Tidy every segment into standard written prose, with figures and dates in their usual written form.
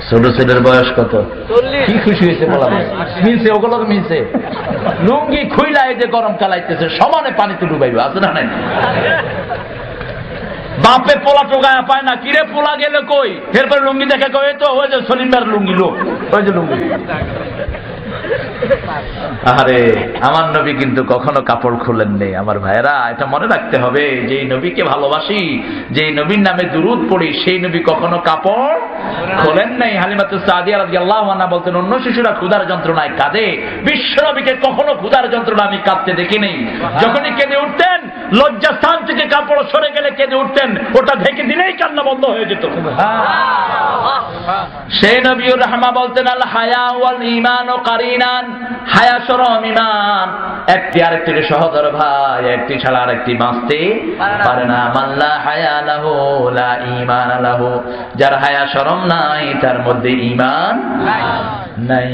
ছোট ছেলের বয়স কত? কি খুশি হয়েছে বলা মিলছে, ওগুলো মিলছে। লুঙ্গি খুইলা এই যে গরম চালাইতেছে, সমানে পানিতে ডুবাইবে, আছে না নাই? বাপে পোলা টোকায় পায় না, কিরে পোলা গেলে কই? এরপরে লুঙ্গি দেখে কই তো ওই যে সলিমার লুঙ্গি, লোক ওই যে লুঙ্গি। আরে আমার নবী কিন্তু কখনো কাপড় খুলেন নেই। আমার ভাইয়েরা, এটা মনে রাখতে হবে, যে নবীকে ভালোবাসি, যে নবীর নামে দুরূদ পড়ি, সেই নবী কখনো কাপড় খোলেন নাই। হালিমাতুস সাদিয়া রাদিয়াল্লাহু আনহা বলতেন, অন্য শিশুরা ক্ষুধার যন্ত্রণায় কাঁদে, বিশ্ব নবীকে কখনো ক্ষুধার যন্ত্রণা আমি কাঁদতে দেখি নেই। যখনই কেঁদে উঠতেন, লজ্জাস্থান থেকে কাপড় সরে গেলে কেঁদে উঠতেন, ওটা ঢেকে দিলেই কান্না বন্ধ হয়ে যেত। সেই নবীর রাহমা বলতেন, আল হায়া ওয়াল ঈমান কারিনান, হায়া শরম ঈমান, একটি আরেকটির সহোদর ভাই, একটি ছাড়া আরেকটি বাঁচতে পারে না। মাল্লা হায়া লাহু লা ঈমান লাহু, যার হায়া শরম নাই তার মধ্যে ঈমান নাই।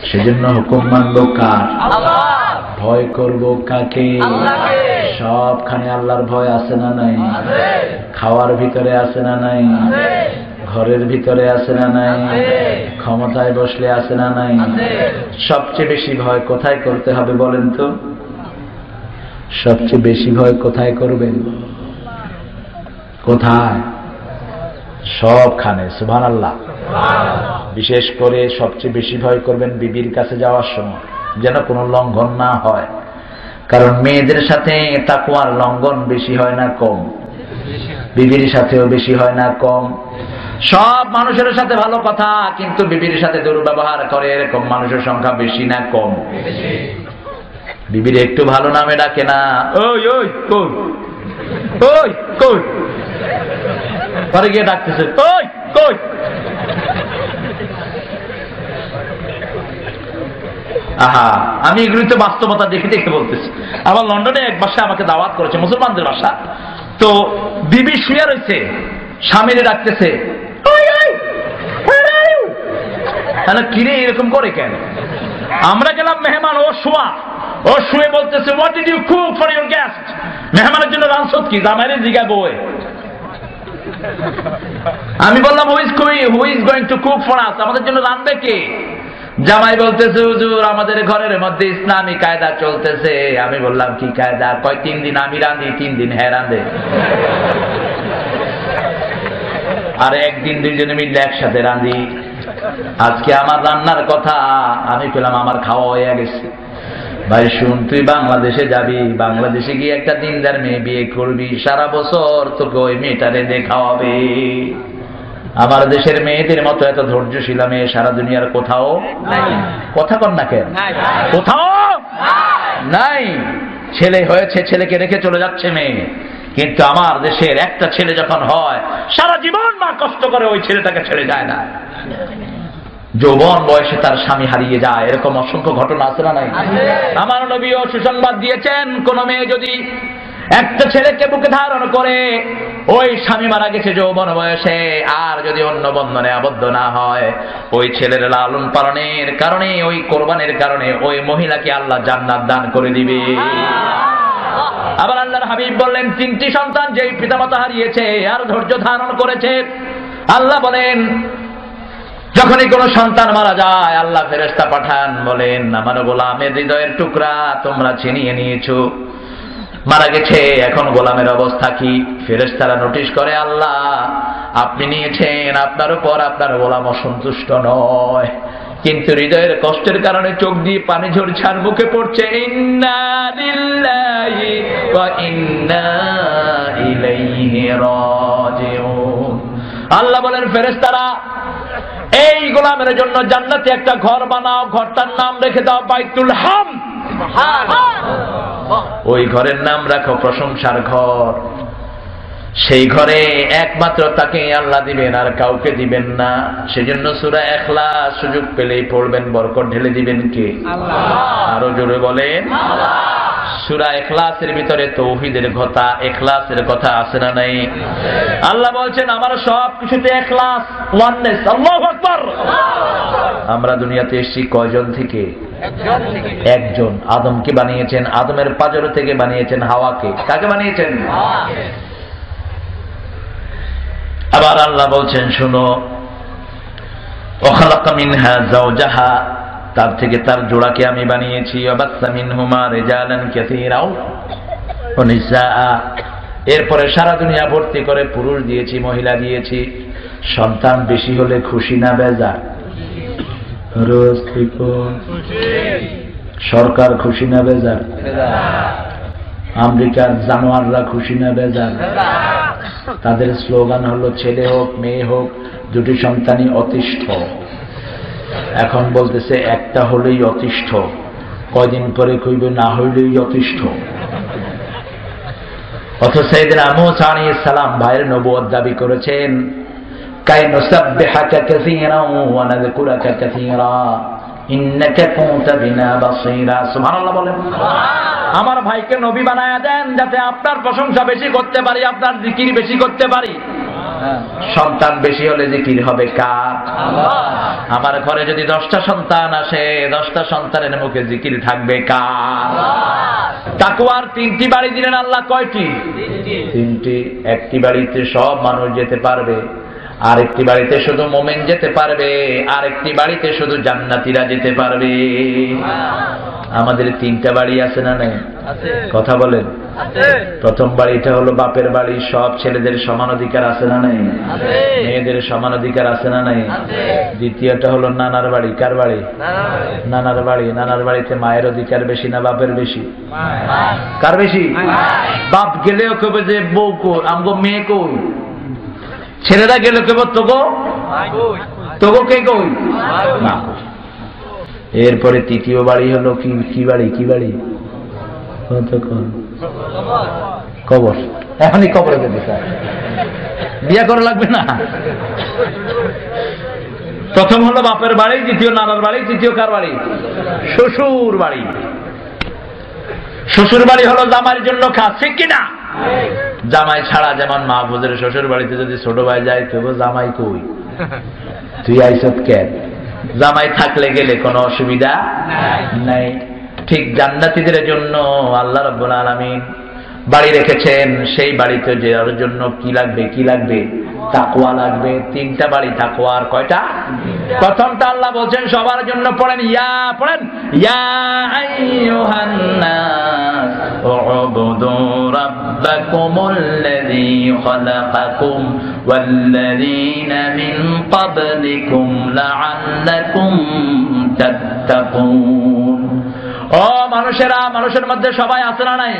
সেজন্য হুকুম মানবো কার? ভয় করব কাকে? সবখানে আল্লাহর ভয় আছে না নাই? খাওয়ার ভিতরে আছে না নাই? ঘরের ভিতরে আছে না নাই? ক্ষমতায় বসলে আছে না নাই? সবচেয়ে বেশি ভয় কোথায় করতে হবে বলেন তো? সবচেয়ে বেশি ভয় কোথায় করবেন? কোথায়? সবখানে। সুবহানাল্লাহ। বিশেষ করে সবচেয়ে বেশি ভয় করবেন বিবির কাছে যাওয়ার সময়, যেন কোনো লঙ্ঘন না হয়। কারণ মেয়েদের সাথে তাকওয়ার লঙ্ঘন বেশি হয় না কম? বিবির সাথেও বেশি হয় না কম? সব মানুষের সাথে ভালো কথা, কিন্তু বিবির সাথে দুর্ব্যবহার করে এরকম মানুষের সংখ্যা বেশি না কম? বিবির একটু ভালো নামে ডাকে না, ওই ওই কই, ওই কই, পরে গিয়ে ডাকতেছে, ওই কই। আহা, আমি এগুলি তো বাস্তবতা দেখে দেখে বলতেছি। আবার লন্ডনে এক বাসায় আমাকে দাওয়াত করেছে, মুসলমানদের বাসা। তো বিবি শুয়ে রয়েছে, স্বামীরে ডাকতেছে, কিরে এরকম করে কেন? আমরা গেলাম মেহমান, ও শোয়া, ও শুয়ে বলতেছে, what did you cook for your guest? মেহমানের জন্য রান্না কি? জামাইরে জিগাবো। আমি বললাম, who is going to cook for us? আমাদের জন্য রাঁধবে কে? জামাই বলতেছে, হুজুর আমাদের ঘরের মধ্যে ইসলামী কায়দা চলতেছে। আমি বললাম, কি কায়দা? কয় 3 দিন আমি রাঁধি, 3 দিন হ্যাঁ রাঁধে। আর একদিন দুইজনে মিলে একসাথে রাঁধি। আজকে আমার রান্নার কথা আমি পেলাম, আমার খাওয়া হয়ে গেছে। ভাই শুন, তুই বাংলাদেশে যাবি, বাংলাদেশে গিয়ে একটা দিনদার মেয়ে বিয়ে করবি, সারা বছর তোকে ওই মেয়েটারে দেখাবে। আমার দেশের মেয়েদের মতো এত ধৈর্যশীলা মেয়ে সারা দুনিয়ার কোথাও নাই। কথা কন না কেন? কোথাও নাই। ছেলে হয়েছে, ছেলেকে রেখে চলে যাচ্ছে মেয়ে। কিন্তু আমার দেশের একটা ছেলে যখন হয়, সারা জীবন মা কষ্ট করে ওই ছেলেটাকে ছেড়ে যায় না। যৌবন বয়সে তার স্বামী হারিয়ে যায়, এরকম অসংখ্য ঘটনা আছে না নাই? আমার নবীও সুসংবাদ দিয়েছেন, কোন মেয়ে যদি একটা ছেলেকে বুকে ধারণ করে, ওই স্বামী মারা গেছে যৌবন বয়সে, আর যদি অন্য বন্ধনে আবদ্ধ না হয়, ওই ছেলের লালন পালনের কারণে, ওই কোরবানের কারণে ওই মহিলাকে আল্লাহ জান্নাত দান করে দিবে। আবার আল্লাহর হাবিব বললেন, 3টি সন্তান যেই পিতামাতা হারিয়েছে আর ধৈর্য ধারণ করেছে, আল্লাহ বলেন যখনই কোন সন্তান মারা যায়, আল্লাহ ফেরেশতা পাঠান, বলেন আমার গোলামের হৃদয়ের টুকরা তোমরা ছিনিয়ে নিয়েছো, মারা গেছে, এখন গোলামের অবস্থা কি? ফেরেশতারা নোটিশ করে, আল্লাহ আপনি নিয়েছেন, আপনার উপর আপনার গোলাম অসন্তুষ্ট নয়, কিন্তু হৃদয়ের কষ্টের কারণে চোখ দিয়ে পানি ঝরছে আর মুখে পড়ছে ইন্না লিল্লাহি ওয়া ইন্না ইলাইহি রাজিউন। আল্লাহ বলেন, ফেরেশতারা এই গোলামের জন্য জান্নাতে একটা ঘর বানাও, ঘরটার নাম রেখে দাও বাইতুল হাম। ওই ঘরের নাম রাখো প্রশংসার ঘর। সেই ঘরে একমাত্র তাকে আল্লাহ দিবেন, আর কাউকে দিবেন না। সেজন্য সূরা ইখলাস সুযোগ পেলেই পড়বেন, বরকত ঢেলে দিবেন কে? আল্লাহ। আরো জোরে বলেন আল্লাহ। সূরা ইখলাসের ভিতরে তাওহীদের কথা, ইখলাসের কথা আছে না নাই? আল্লাহ বলছেন আমার সব কিছুতে ইখলাস, ওয়াননেস। আল্লাহু আকবার। আমরা দুনিয়াতে এসেছি কয়জন থেকে? একজন। আদমকে বানিয়েছেন, আদমের পাঁজর থেকে বানিয়েছেন হাওয়াকে। কাকে বানিয়েছেন? আবার আল্লাহ বলছেন শুনো, ওয়াখালাকা মিনহা যাওজাহা, তার থেকে তার জোড়াকে আমি বানিয়েছি, ওয়াবাসসা মিনহুমা রিজালান কাসীরা ওয়া নিসা, এরপরে সারা দুনিয়া ভর্তি করে পুরুষ দিয়েছি, মহিলা দিয়েছি। সন্তান বেশি হলে খুশি না বেজার? সরকার খুশি না বেজার? আমেরিকার জানোয়াররা খুশি না বেজার? তাদের স্লোগান হলো ছেলে হোক মেয়ে হোক দুটি সন্তানই অতিষ্ঠ। এখন বলতেছে একটা হলেই অতিষ্ঠ, কয়দিন পরে কইবে না হইলেই অতিষ্ঠ। অথচ সাইয়েদনা মূসা আলাইহিস সালাম ভাইয়ের নবুয়ত দাবি করেছেন, কাই নুসাব্বিহাকা কাসীরা ওয়া নাযকুরাকা কাসীরা ইন্নাকা কুনতা বিনা বাসীরা। সুবহানাল্লাহ বলেন। আমার ভাইকে নবী বানায়া দেন যাতে আপনার প্রশংসা বেশি করতে পারি, আপনার জিকির বেশি করতে পারি। সন্তান বেশি হলে জিকির হবে কার? আমার ঘরে যদি 10টা সন্তান আসে, 10টা সন্তানের মুখে জিকির থাকবে কার? তাকওয়ার 3টি বাড়ি দিলেন আল্লাহ। কয়টি? 3টি। একটি বাড়িতে সব মানুষ যেতে পারবে, আরেকটি বাড়িতে শুধু মুমিন যেতে পারবে, আরেকটি বাড়িতে শুধু জান্নাতীরা যেতে পারবে। আমাদের 3টা বাড়ি আছে না নাই? কথা বলেন। প্রথম বাড়িটা হলো বাপের বাড়ি, সব ছেলেদের সমান অধিকার আছে না নাই? মেয়েদের সমান অধিকার আছে না নাই? দ্বিতীয়টা হলো নানার বাড়ি। কার বাড়ি? নানার বাড়ি। নানার বাড়িতে মায়ের অধিকার বেশি না বাপের বেশি? কার বেশি? বাপ গেলেও কবে যে বউ কই, আমগো মেয়ে কই। ছেলেরা গেলে কেবল তোগো তোগো কে কই না। এরপরে 3য় বাড়ি হলো কি বাড়ি? কি বাড়ি? কবর। এখনই কবরে যেতে চায়, বিয়া করা লাগবে না। প্রথম হলো বাপের বাড়ি, দ্বিতীয় নানার বাড়ি, তৃতীয় কার বাড়ি? শ্বশুর বাড়ি। শ্বশুর বাড়ি হলো জামাইয়ের জন্য খাস, ঠিক কিনা? জামাই ছাড়া যেমন মাহফুজের শ্বশুর বাড়িতে যদি ছোট ভাই যায় তবু জামাই কই, তুই আইসত কেন? জামাই থাকলে গেলে কোনো অসুবিধা নাই। ঠিক জান্নাতীদের জন্য আল্লাহ রাব্বুল আলামিন বাড়ি রেখেছেন, সেই বাড়িতে যাওয়ার জন্য কি লাগবে? কি লাগবে? তাকওয়া লাগবে। 3টা বাড়ি তাকওয়ার। কয়টা? প্রথমটা আল্লাহ বলছেন সবার জন্য, পড়েন পড়েন, ইয়া আইয়ুহান নাস উবুদু রাব্বাকুমুল্লাযী খালাকাকুম ওয়াল্লাযীনা মিন ক্বাবলিকুম লাআল্লাকুম তাত্তাকুন। ও মানুষেরা, মানুষের মধ্যে সবাই আছে না নাই?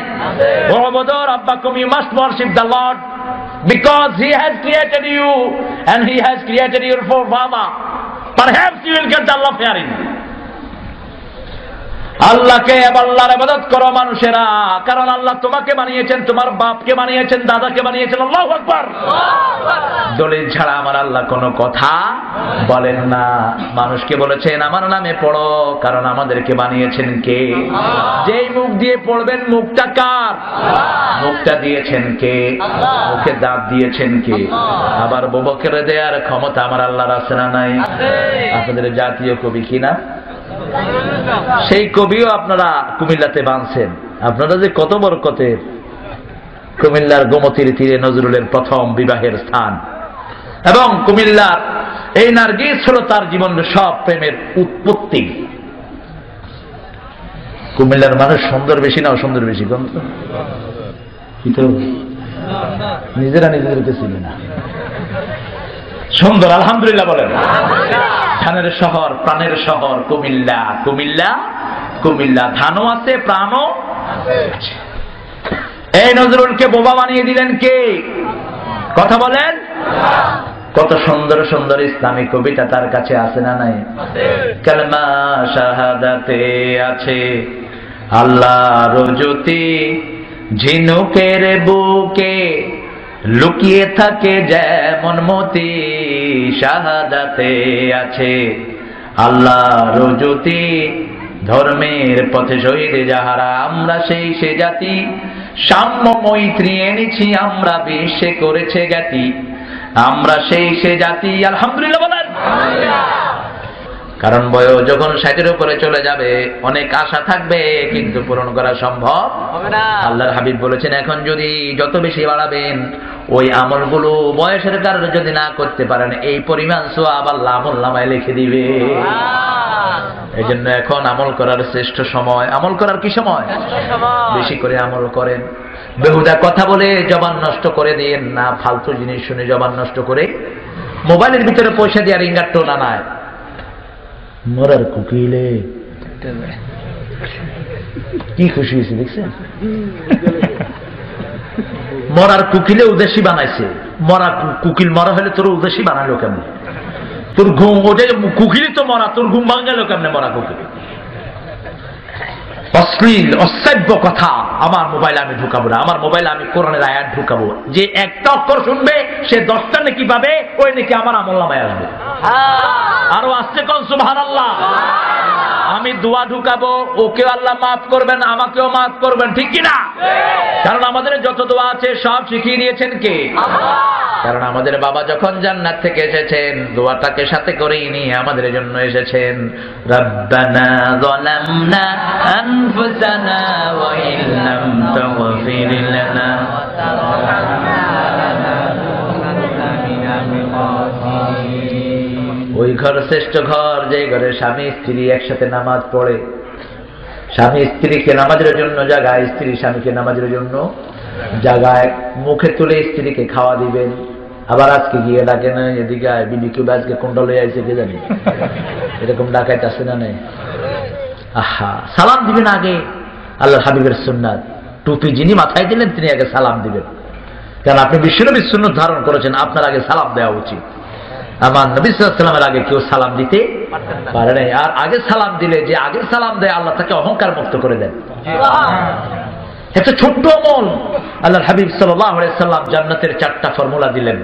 উবুদু রাব্বাকুম, you must worship the lord because he has created you and he has created your forefather. Perhaps you will get the Allah fearing. আল্লাহকে আল্লাহর ইবাদত করো মানুষেরা, কারণ আল্লাহ তোমাকে বানিয়েছেন, তোমার বাপকে বানিয়েছেন, দাদাকে বানিয়েছেন। আল্লাহু আকবার। দলিল ছাড়া আমার আল্লাহ কোনো কথা বলেন না। মানুষকে বলেছেন আমার নামে পড়ো, কারণ আমাদেরকে বানিয়েছেন কে? যেই মুখ দিয়ে পড়বেন মুখটা কার? মুখটা দিয়েছেন কে? মুখে দাঁত দিয়েছেন কে? আবার ববকেরে দেওয়ার ক্ষমতা আমার আল্লাহর আছে না নাই? আপনাদের জাতীয় কবি কিনা? সেই কবিও আপনারা কুমিল্লাতে বাঁধছেন। আপনারা যে কত বরকতের। কুমিল্লার গোমতীর তীরে নজরুলের প্রথম বিবাহের স্থান, এবং কুমিল্লার এই নার্গিস হল তার জীবনের সব প্রেমের উৎপত্তি। কুমিল্লার মানুষ সুন্দর বেশি না অসুন্দর বেশি? নিজেরা নিজেদেরকে চিনি না। সুন্দর, আলহামদুলিল্লাহ বলেন। ধানের শহর, প্রাণের শহর কুমিল্লা। কুমিল্লা কুমিল্লা ধানও আছে, প্রাণও আছে। এই নজরুলকে বোবা বানিয়ে দিলেন কে? কথা বলেন। কত সুন্দর সুন্দর ইসলামী কবিতা তার কাছে আছে না নাই? কালেমা শাহাদাতে আছে আল্লাহর জ্যোতি, ঝিনুকের বুকে লুকিয়ে থাকে যেমন মতি, শাহাদাতে আছে আল্লাহর জ্যোতি, ধর্মের পথে শহীদ যাহারা, আমরা সেই সে জাতি, সাম্য মৈত্রী এনেছি আমরা, বিশ্বে করেছে জ্ঞাতি, আমরা সেই সে জাতি। আলহামদুলিল্লাহ বলেন। কারণ বয়স যখন 60-এর উপরে চলে যাবে অনেক আশা থাকবে কিন্তু পূরণ করা সম্ভব হবে না। আল্লাহর হাবিব বলেছেন এখন যদি যত বেশি বাড়াবেন ওই আমলগুলো বয়সের কারণে যদি না করতে পারেন এই পরিমাণ সওয়াব আল্লাহ আমলনামায় লিখে দিবে। এই জন্য এখন আমল করার শ্রেষ্ঠ সময়। আমল করার কি সময়? বেশি করে আমল করেন। বেহুদা কথা বলে জবান নষ্ট করে দিয়েন না, ফালতু জিনিস শুনে জবান নষ্ট করে মোবাইলের ভিতরে পয়সা দিয়ে রিঙ্গার টোনা নাই। মরার কুকিলে কি খুশি হয়েছে দেখছেন? মরার কুকিলে উদ্দেশ্যী বানাইছে। মরা কুকিল মরা হলে তোর উদ্দেশ্যী বানালো কেমন? তোর ঘুম ওটা কুকিলই তো মরা, তোর ঘুম ভাঙালো কেমনে মরা কুকিল? অশ্লীল অশ্রাব্য কথা আমার মোবাইলে আমি ঢুকাবো না। আমার মোবাইলে আমি কোরআনের আয়াত ঢুকাবো। যে একটা অক্ষর শুনবে সে 10টা নেকি পাবে, ওই নাকি আমার আমলনামায় আসবে। আরো আসছে কোন সুবহানাল্লাহ। আমি দোয়া ঢুকাবো, ওকে আল্লাহ মাফ করবেন, আমাকেও মাফ করবেন, ঠিক কিনা? কারণ আমাদের যত দোয়া আছে সব শিখিয়ে দিয়েছেন কে? কারণ আমাদের বাবা যখন জান্নাত থেকে এসেছেন দোয়াটাকে সাথে করেই নিয়ে আমাদের জন্য এসেছেন। রব্বানা যালামনা আনফুসানা ওয়া ইল্লাম তাগফির লানা ওই ঘর শ্রেষ্ঠ ঘর যে ঘরে স্বামী স্ত্রী একসাথে নামাজ পড়ে। স্বামী স্ত্রীকে নামাজের জন্য জাগায়, স্ত্রী স্বামীকে নামাজের জন্য জাগায়। মুখে তুলে স্ত্রীকে খাওয়া দিবেন। আবার আজকে গিয়ে ডাকে না এদিকে বিবিকে আজকে কোনটা লয়ে আইছে কে জানি, এরকম ডাকাইতে আসে না নাই? আহা, সালাম দিবেন আগে। আল্লাহর হাবিবের সুন্নাত, টুপি যিনি মাথায় দিলেন তিনি আগে সালাম দিবেন। কারণ আপনি বিশ্বনবীর সুন্নাত ধারণ করেছেন, আপনার আগে সালাম দেওয়া উচিত। আমার নবী সাল্লাল্লাহু আলাইহি ওয়াসাল্লামের আগে কেউ সালাম দিতে পারে নাই। আর আগে সালাম দিলে যে আগে সালাম দেয় আল্লাহ তাকে অহংকার মুক্ত করে দেন। একটা ছোট্ট আমল। আল্লাহর হাবিব সাল্লাল্লাহু আলাইহি ওয়াসাল্লাম জান্নাতের 4টা ফর্মুলা দিলেন।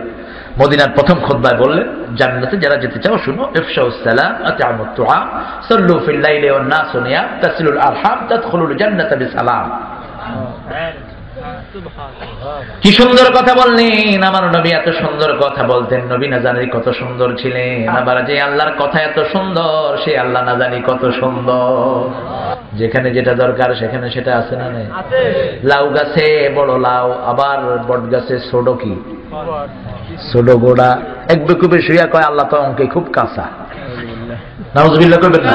মদিনার প্রথম খুতবায় বললেন জান্নাতে যারা যেতে চাও শুনো, ইফশাউস সালাম, আত'আমুত তুআম, সাল্লু ফিল লাইলি ওয়ান নাসু নিয়াম, তাসিলুল আরহাম, তাদখুলুল জান্নাতা বিসালাম। কি সুন্দর কথা বললেন আমার নবী। এত সুন্দর কথা বলতেন, নবী না জানি কত সুন্দর ছিলেন। আবার যে আল্লাহর কথা এত সুন্দর, সে আল্লাহ না জানি কত সুন্দর। যেখানে যেটা দরকার সেখানে সেটা আছে না নাই? লাউ গাছে বড় লাউ, আবার বট গাছে ছোট কি ছোট গোড়া। এক বেকুবে শুয়া কয় আল্লাহ তো অঙ্কে খুব কাঁচা। নাউজুবিল্লাহ করবেন না?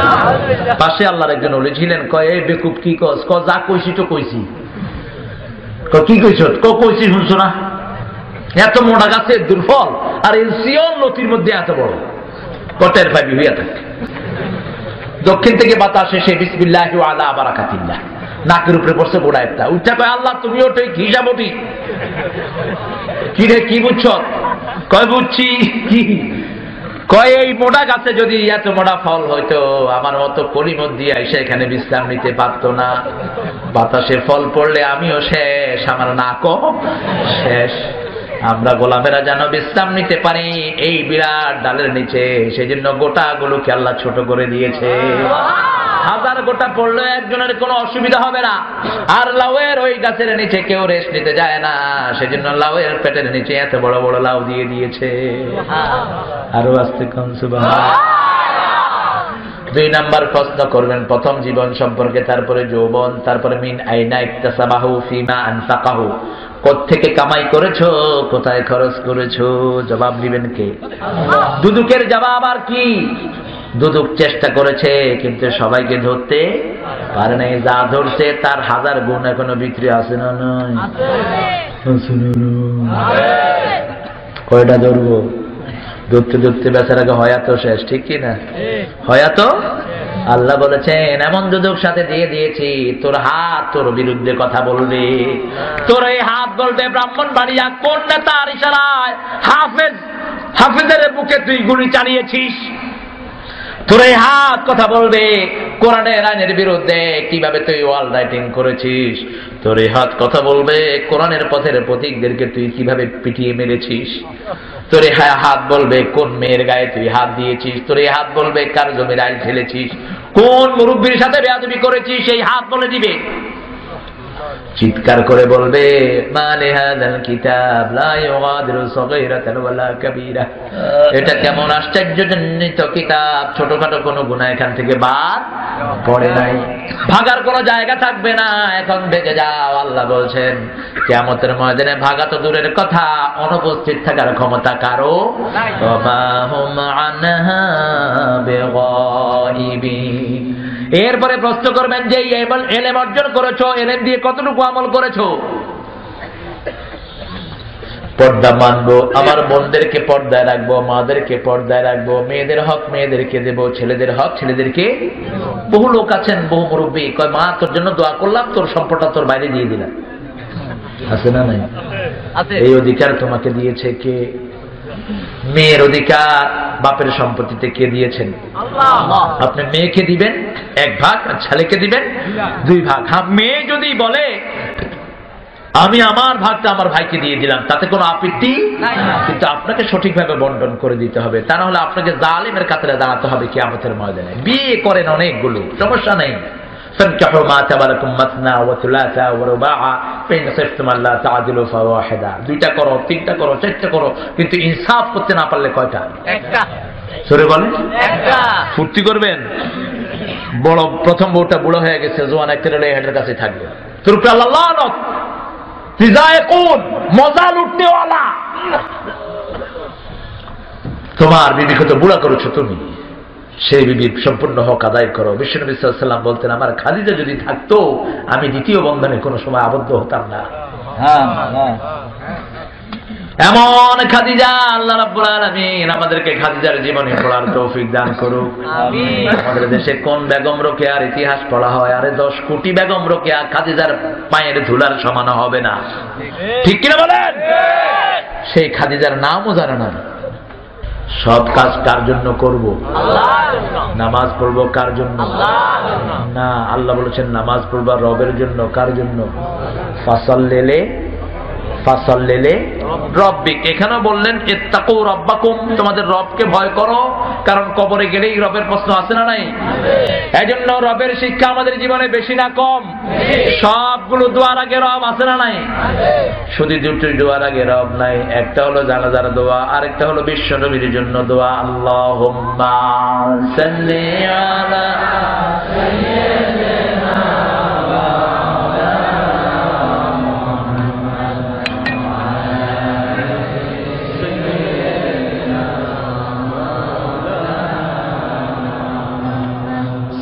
পাশে আল্লাহর একজন ওলি ছিলেন, কয় এই বেকুব কি কস? ক যা কইছি তো কইছি। কি কইছ? কইছি শুনছো না? এত মোটা গাছের দুর্ফল আর এলসিয়ন লতির মধ্যে এত বড় কটের পাবি হইয়া থাকে। দক্ষিণ থেকে বাতাস এসে বিসমিল্লাহি ওয়া আলা বারাকাতিল্লাহ নাকের উপরে পড়ছে গোড়া একটা। উঠা কয় আল্লাহ তুমিও ঠিক হিসাব ঠিক। কি রে কি বুঝছ? কয় বুঝছি। কি কয়? এই মোটা গাছে যদি এত মোটা ফল হইতো আমার মতো কলিমত দিয়ে এসে এখানে বিশ্রাম নিতে পারতো না। বাতাসে ফল পড়লে আমিও শেষ, আমার নাকও শেষ। আমরা গোলামেরা যেন বিশ্রাম নিতে পারি এই বিরাট ডালের নিচে, সেই জন্য গোটাগুলোকে আল্লাহ ছোট করে দিয়েছে। হাজার গোটা পড়লে একজনের কোনো অসুবিধা হবে না। আর লাউয়ের ওই গাছের নিচে কেউ রেস্ট নিতে যায় না, সেজন্য লাউয়ের পেটের নিচে এত বড় বড় লাউ দিয়ে দিয়েছে। আরো আস্তে কম সুবহানাল্লাহ। 2 নাম্বার প্রশ্ন করবেন প্রথম জীবন সম্পর্কে, তারপরে যৌবন, তারপরে মিন আইনা ইকতাসাবাহু ফিমা আনফাকাহু, কোত্থেকে কামাই করেছো, কোথায় খরচ করেছো। জবাব দিবেন কে? দুদুকের জবাব আর কি? দুদুক চেষ্টা করেছে কিন্তু সবাইকে ধরতে পারে নাই। যা ধরছে তার 1000 গুণ এখনো বিক্রি আছে না নয়? কয়টা ধরবো? ধরতে ধরতে বেচারাকে হয়াতো শেষ, ঠিক কিনা? হয়াতো আল্লাহ বলেছেন এমন দুদুক সাথে দিয়ে দিয়েছি তোর হাত তোর বিরুদ্ধে কথা বলবে। তোর এই হাত বলবে ব্রাহ্মণবাড়িয়া কোন নেতার ইশারায় হাফেজের বুকে তুই গুলি চালিয়েছিস। তোর এই হাত কথা বলবে কোরআনের আইনের বিরুদ্ধে কিভাবে তুই ওয়াল রাইটিং করেছিস। তোর এই হাত কথা বলবে কোরআনের পথের প্রতীকদেরকে তুই কিভাবে পিটিয়ে মেরেছিস। তোর এই হাত বলবে কোন মেয়ের গায়ে তুই হাত দিয়েছিস। তোর এই হাত বলবে কার জমির আইল ঠেলেছিস, কোন মুরব্বীর সাথে বেয়াদবি করেছিস, সেই হাত বলে দিবে। চিৎকার করে বলবে মানে হাযাল কিতাব লা ইউগাদিরু সগীরাতান ওয়ালা কাবীরা, এটা কেমন আশ্চর্যজনিত কিতাব, ছোটখাটো কোনো গুনাহ এখান থেকে বাদ পড়ে নাই, ভাগার কোনো জায়গা থাকবে না, এখন ভেগে যাও। আল্লাহ বলছেন কিয়ামতের ময়দানে ভাগা তো দূরের কথা, অনুপস্থিত থাকার ক্ষমতা কারো নাই। ওয়া হুম আনহা বিগাইবিন। এরপরে প্রশ্ন করবেন যে এলেম অর্জন করেছো, এলেম দিয়ে কতটুকু আমল করেছো? পর্দা মানবো, আমার বোনদেরকে পর্দায় রাখবো, মাদেরকে পর্দায় রাখবো, মেয়েদের হক মেয়েদেরকে দেবো, ছেলেদের হক ছেলেদেরকে। বহু লোক আছেন, বহু মুরব্বী কয় মা তোর জন্য দোয়া করলাম, তোর সম্পদটা তোর বাইরে দিয়ে দিলাম। আছে না নাই? এই অধিকার তোমাকে দিয়েছে কে? মেয়ের অধিকার বাপের সম্পত্তিতে কে দিয়েছেন? আপনি মেয়েকে দিবেন 1 ভাগ, আর ছেলেকে দিবেন 2 ভাগ। হ্যাঁ, মেয়ে যদি বলে আমি আমার ভাগটা আমার ভাইকে দিয়ে দিলাম, তাতে কোনো আপত্তি নাই, কিন্তু আপনাকে সঠিকভাবে বন্টন করে দিতে হবে, তা না হলে আপনাকে জালিমের কাতারে দাঁড়াতে হবে কিয়ামতের ময়দানে। বিয়ে করেন অনেকগুলো, সমস্যা নেই, فانكحوا ما طاب لكم مثنى وثلاثا ورباع فإن خفتم ألا تعدلوا فواحدة। 2টা করো, 3টা করো, 4টা করো, কিন্তু ইনসাফ করতে না পারলে কয়টা? একটা। সরে বলেন একটা। ফুর্তি করবেন, বড় প্রথম বউটা বুড়ো হয়ে গেছে, জোয়ান একটা রেলে হেডের কাছে থাকবে, তোর উপরে আল্লাহ লানত, ফিজায়ে কুন, মজা লুটনেওয়ালা। তোমার বিবিকে তো বুড়া করেছো তুমি, সেই বিবির সম্পূর্ণ হক আদায় করো। বিশ্বনবী সাল্লাল্লাহু আলাইহি ওয়াসাল্লাম বলতেন আমার খাদিজা যদি থাকতো আমি দ্বিতীয় বন্ধনে কোনো সময় আবদ্ধ হতাম না। এমন খাদিজা, আল্লাহ রাব্বুল আলামিন আমাদেরকে খাদিজার জীবনে পড়ার তৌফিক দান করুক। আমিন। আমাদের দেশে কোন বেগম রোকেয়ার ইতিহাস পড়া হয়, আরে 10 কোটি বেগম রোকেয়া খাদিজার পায়ের ধুলার সমান হবে না, ঠিক কিনা বলেন? সেই খাদিজার নামও জানে না। সব কাজ কার জন্য করব? আল্লাহর জন্য। নামাজ পড়বো কার জন্য? আল্লাহর জন্য। না, আল্লাহ বলেছেন নামাজ পড়বা রবের জন্য। কার জন্য? ফাসাল্লিলে রব্বিক। এখানে বললেন ইত্তাকু রাব্বাকুম, তোমাদের রবকে ভয় করো, কারণ কবরে গেলেই রবের প্রশ্ন আছে না নাই? এজন্য রবের শিক্ষা আমাদের জীবনে বেশি না কম? সবগুলো দোয়ার আগে রব আছে না নাই? শুধু 2টি দোয়ার আগে রব নাই, একটা হলো জানাজার দোয়া, আরেকটা হলো বিশ্ব নবীর জন্য দোয়া। আল্লাহুম্মা সাল্লি আলা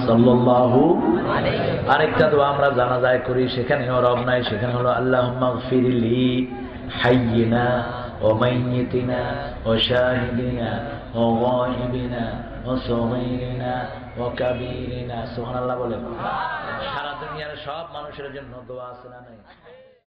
সাল্লাল্লাহু আলাইহি। আরেকটা দোয়া আমরা জানাজায় করি, সেখানেও রব নাই, সেখানে হলো আল্লাহুম্মা গফিরলি হাইয়িনা ওয়া মাইয়িতিনা ওয়া শাহিদিনা ওয়া গায়িবিনা ওয়া সাগীরিনা ওয়া কাবীরিনা। সুবহানাল্লাহ বলেন। সারা দুনিয়ার সব মানুষের জন্য দোয়া আছে না নাই?